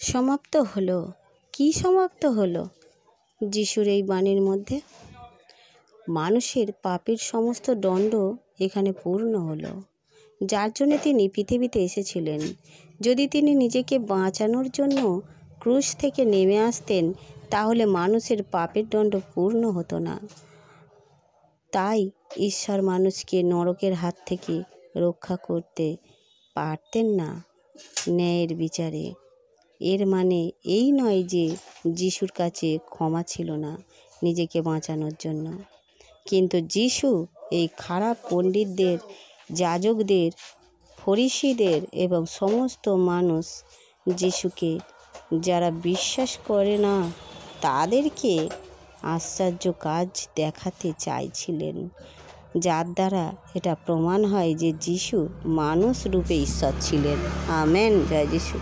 সমাপ্ত হলো। কি সমাপ্ত হলো? যিশুর এই বাণীর মধ্যে মানুষের পাপের সমস্ত দণ্ড এখানে পূর্ণ হলো, যার জন্য তিনি পৃথিবীতে এসেছিলেন। যদি তিনি নিজেকে বাঁচানোর জন্য ক্রুশ থেকে নেমে আসতেন, তাহলে মানুষের পাপের দণ্ড পূর্ণ হতো না। তাই ঈশ্বর মানুষকে নরকের হাত থেকে রক্ষা করতে পারতেন না ন্যায়ের বিচারে। এর মানে এই নয় যে যিশুর কাছে ক্ষমা ছিল না নিজেকে বাঁচানোর জন্য, কিন্তু যিশু এই খারাপ পণ্ডিতদের, যাজকদের, ফরিসিদের এবং সমস্ত মানুষ যিশুকে যারা বিশ্বাস করে না তাদেরকে আশ্চর্য কাজ দেখাতে চাইছিলেন, যার দ্বারা এটা প্রমাণ হয় যে যিশু মানুষ রূপে ঈশ্বর ছিলেন। আমেন। জয় যিশু।